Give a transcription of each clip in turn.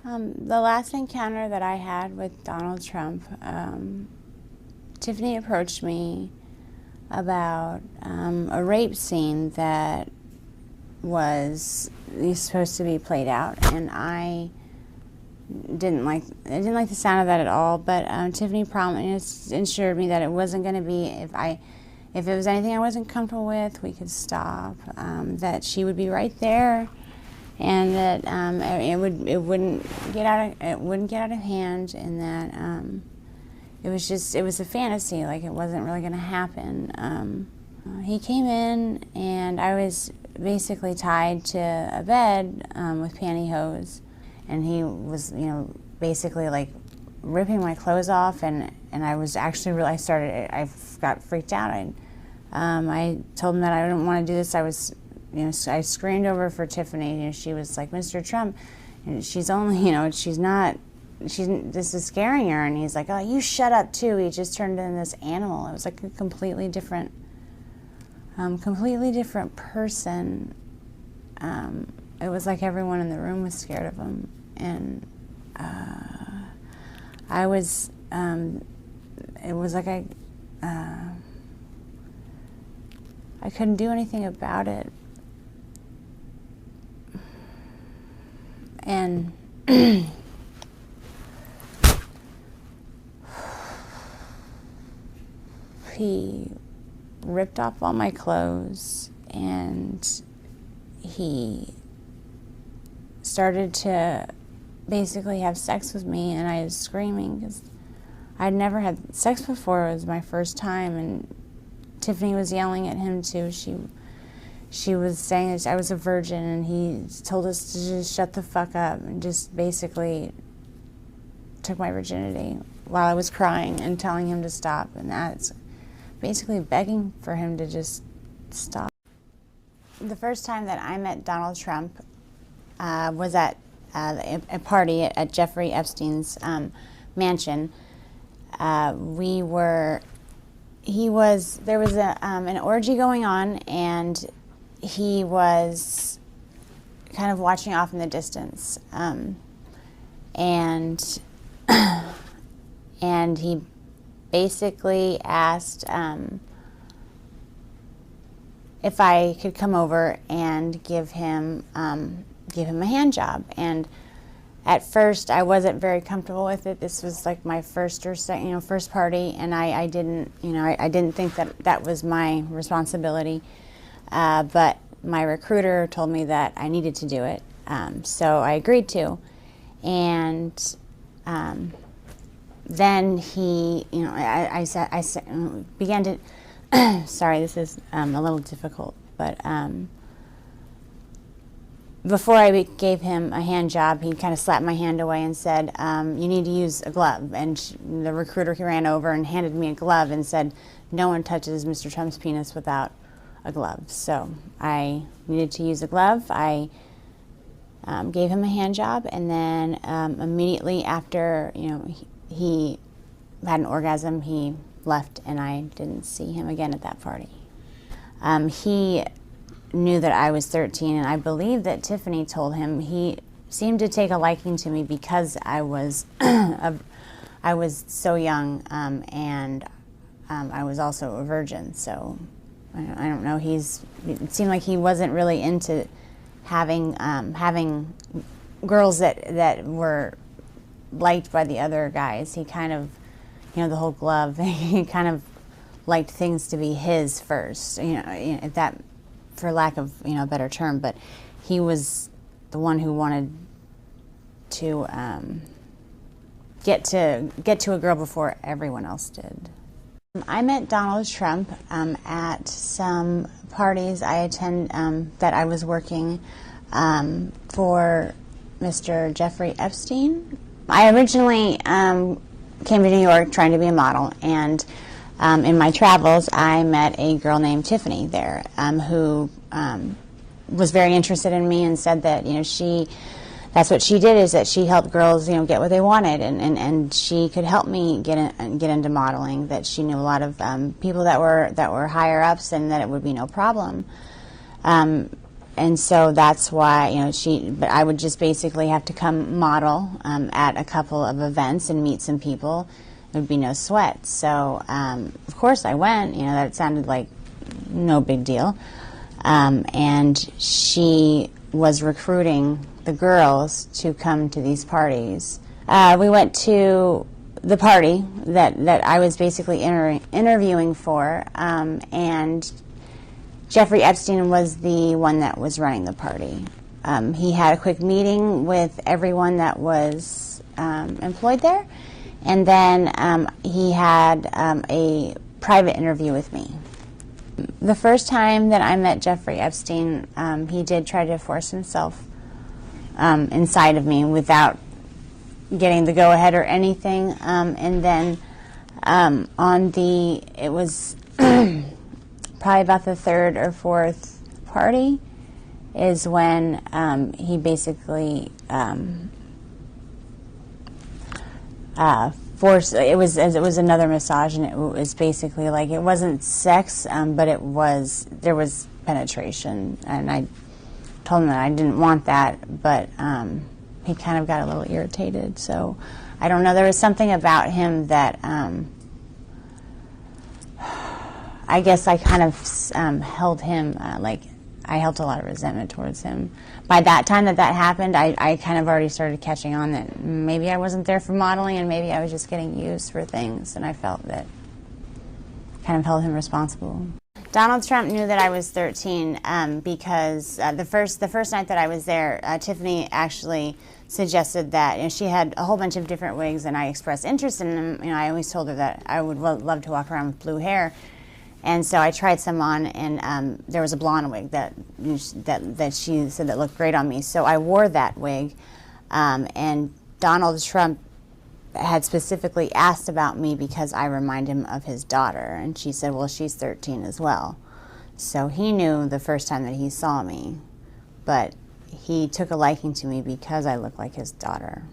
The last encounter that I had with Donald Trump, Tiffany approached me about a rape scene that was supposed to be played out, and I didn't like the sound of that at all. But Tiffany promised, assured me that it wasn't going to be if it was anything I wasn't comfortable with, we could stop. That she would be right there, and that it wouldn't get out of hand, and that it was a fantasy, like it wasn't really going to happen. He came in, and I was basically tied to a bed with pantyhose, and he was, basically like ripping my clothes off, and I was actually I got freaked out. I told him that I didn't want to do this. I screamed over for Tiffany. She was like, "Mr. Trump, she's only, this is scaring her." And he's like, "Oh, you shut up too." He just turned into this animal. It was like a completely different person. It was like everyone in the room was scared of him, and I was. It was like I couldn't do anything about it, and he ripped off all my clothes, and he started to basically have sex with me, and I was screaming because I'd never had sex before. It was my first time, and Tiffany was yelling at him too. She was saying that I was a virgin, and he told us to just shut the fuck up, and just basically took my virginity while I was crying and telling him to stop, and that's basically begging for him to just stop. The first time that I met Donald Trump was at a party at Jeffrey Epstein's mansion. There was an orgy going on, and he was kind of watching off in the distance, and he basically asked if I could come over and give him a hand job. And at first, I wasn't very comfortable with it. This was like my first party, and I didn't think that was my responsibility. But my recruiter told me that I needed to do it, so I agreed to. And then he, I began to. Sorry, this is a little difficult, but before I gave him a hand job, he kind of slapped my hand away and said, "You need to use a glove." And the recruiter ran over and handed me a glove and said, "No one touches Mr. Trump's penis without a glove." So I needed to use a glove. I gave him a hand job, and then immediately after, he had an orgasm, he left, and I didn't see him again at that party. He knew that I was 13, and I believe that Tiffany told him. He seemed to take a liking to me because I was I was so young, and I was also a virgin. So I don't know. It seemed like he wasn't really into having girls that were liked by the other guys. He kind of, the whole glove. He kind of liked things to be his first. If that, for lack of a better term, but he was the one who wanted to get to a girl before everyone else did. I met Donald Trump at some parties I attend that I was working for Mr. Jeffrey Epstein. I originally came to New York trying to be a model, and in my travels I met a girl named Tiffany there who was very interested in me and said that that's what she did, is that she helped girls get what they wanted, and she could help me get into modeling, that she knew a lot of people that were higher ups, and that it would be no problem. And And so that's why, but I would just basically have to come model at a couple of events and meet some people. There would be no sweat. So, of course I went, that sounded like no big deal. And she was recruiting the girls to come to these parties. We went to the party that I was basically interviewing for, and Jeffrey Epstein was the one that was running the party. He had a quick meeting with everyone that was employed there, and then he had a private interview with me. The first time that I met Jeffrey Epstein, he did try to force himself inside of me without getting the go-ahead or anything. And then it was probably about the third or fourth party is when he basically forced. It was another massage, and it was basically like, it wasn't sex, but there was penetration, and I told him that I didn't want that, but he kind of got a little irritated. So I don't know. There was something about him that I guess I kind of held him, I held a lot of resentment towards him. By that time that happened, I kind of already started catching on that maybe I wasn't there for modeling, and maybe I was just getting used for things, and I felt that kind of held him responsible. Donald Trump knew that I was 13 because the first night that I was there, Tiffany actually suggested that she had a whole bunch of different wigs, and I expressed interest in them. I always told her that I would love to walk around with blue hair. And so I tried some on, and there was a blonde wig that she said that looked great on me. So I wore that wig, and Donald Trump had specifically asked about me because I remind him of his daughter. And she said, well, she's 13 as well. So he knew the first time that he saw me, but he took a liking to me because I looked like his daughter.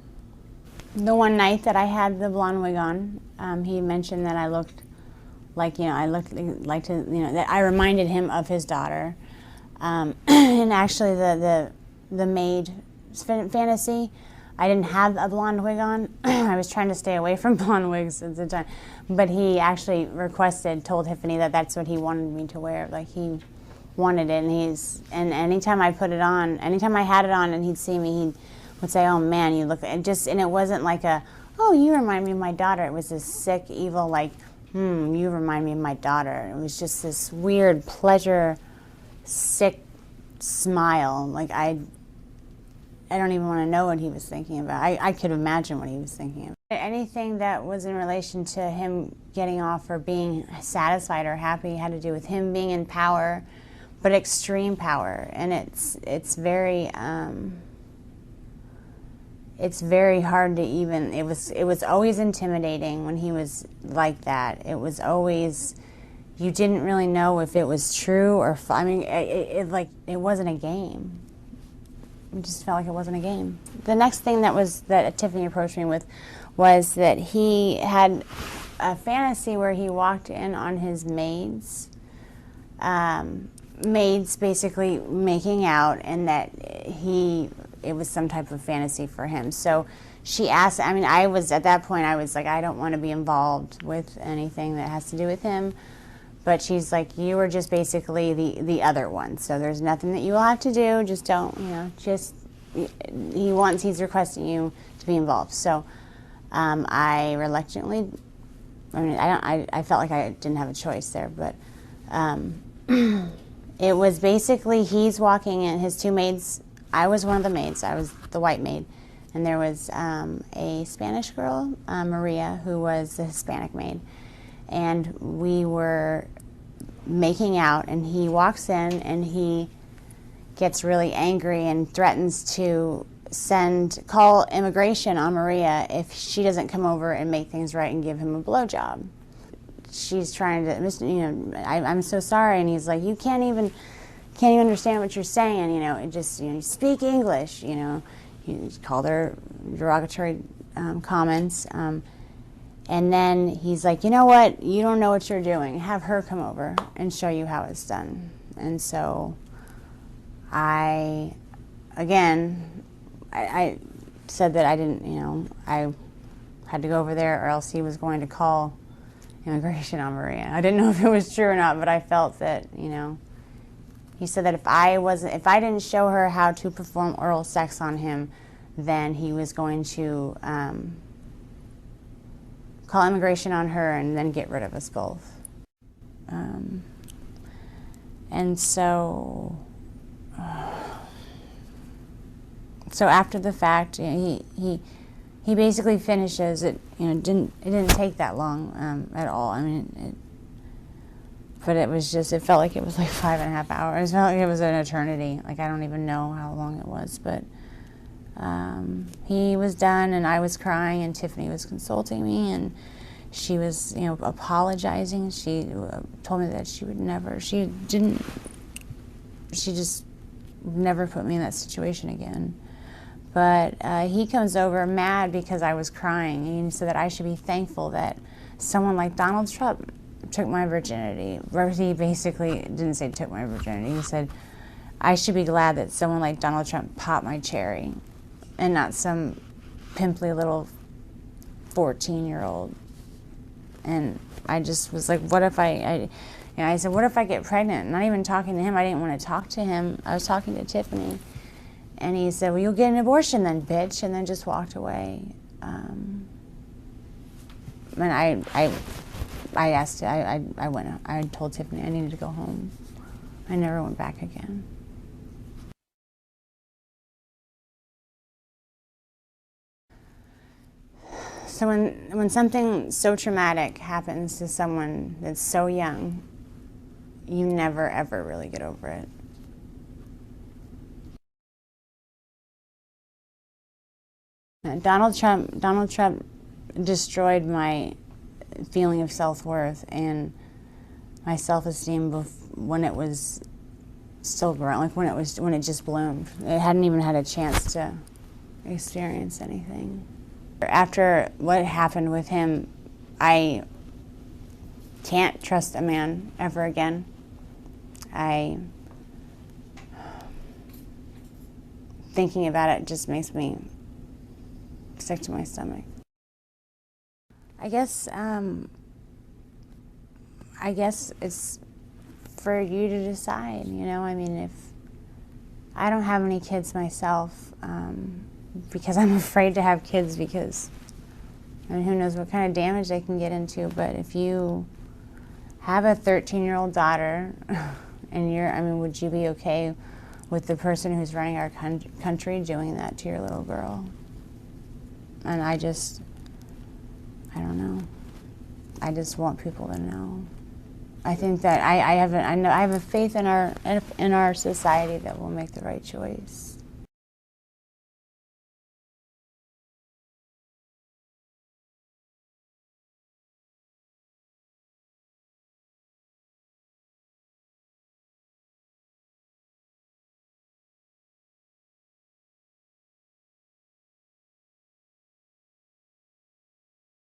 The one night that I had the blonde wig on, he mentioned that I looked that I reminded him of his daughter. And actually the maid fantasy, I didn't have a blonde wig on. I was trying to stay away from blonde wigs at the time. But he actually told Tiffany that that's what he wanted me to wear. Like, he wanted it, and anytime I put it on, anytime I had it on and he'd see me, he would say, oh man, you look, and it wasn't like oh, you remind me of my daughter. It was this sick, evil, like, you remind me of my daughter. It was just this weird pleasure, sick smile. Like, I don't even want to know what he was thinking about. I could imagine what he was thinking about. Anything that was in relation to him getting off or being satisfied or happy had to do with him being in power, but extreme power. And it's very hard to even, it was always intimidating when he was like that. It was always, you didn't really know if it was true or, it wasn't a game. It just felt like it wasn't a game. The next thing that Tiffany approached me with was that he had a fantasy where he walked in on his maids basically making out, and that it was some type of fantasy for him. So she asked, at that point I was like, I don't want to be involved with anything that has to do with him. But she's like, you were just basically the other one. So there's nothing that you will have to do. Just don't, he's requesting you to be involved. So I reluctantly, I felt like I didn't have a choice there. But it was basically, he's walking in, his two maids. I was one of the maids. I was the white maid. And there was a Spanish girl, Maria, who was the Hispanic maid. And we were making out, and he walks in and he gets really angry and threatens to call immigration on Maria if she doesn't come over and make things right and give him a blowjob. She's trying to, I'm so sorry, and he's like, you can't even understand what you're saying, you speak English, he called her derogatory comments. And then he's like, you know what? You don't know what you're doing. Have her come over and show you how it's done. And so I said that I didn't, I had to go over there or else he was going to call immigration on Maria. I didn't know if it was true or not, but I felt that, he said that if I didn't show her how to perform oral sex on him, then he was going to call immigration on her and then get rid of us both. And so after the fact, he basically finishes it. It didn't take that long at all. I mean, but it was just, it felt like it was like 5.5 hours. It felt like it was an eternity. Like, I don't even know how long it was, but he was done, and I was crying, and Tiffany was consulting me, and she was, apologizing. She told me that she just never put me in that situation again. But he comes over mad because I was crying, and he said that I should be thankful that someone like Donald Trump took my virginity. He basically didn't say took my virginity. He said, I should be glad that someone like Donald Trump popped my cherry and not some pimply little 14-year-old. And I just was like, what if I said, what if I get pregnant? Not even talking to him. I didn't want to talk to him. I was talking to Tiffany. And he said, well, you'll get an abortion then, bitch, and then just walked away. And I asked, I told Tiffany I needed to go home. I never went back again. So when something so traumatic happens to someone that's so young, you never ever really get over it. Donald Trump destroyed my feeling of self-worth and my self-esteem when it was still growing, like when it just bloomed. It hadn't even had a chance to experience anything. After what happened with him, I can't trust a man ever again. Thinking about it just makes me sick to my stomach. I guess it's for you to decide, I mean, if I don't have any kids myself, because I'm afraid to have kids because, who knows what kind of damage they can get into, but if you have a 13-year-old daughter and would you be okay with the person who's running our country doing that to your little girl? And I don't know. I just want people to know. I think that I have a faith in our society that we'll make the right choice.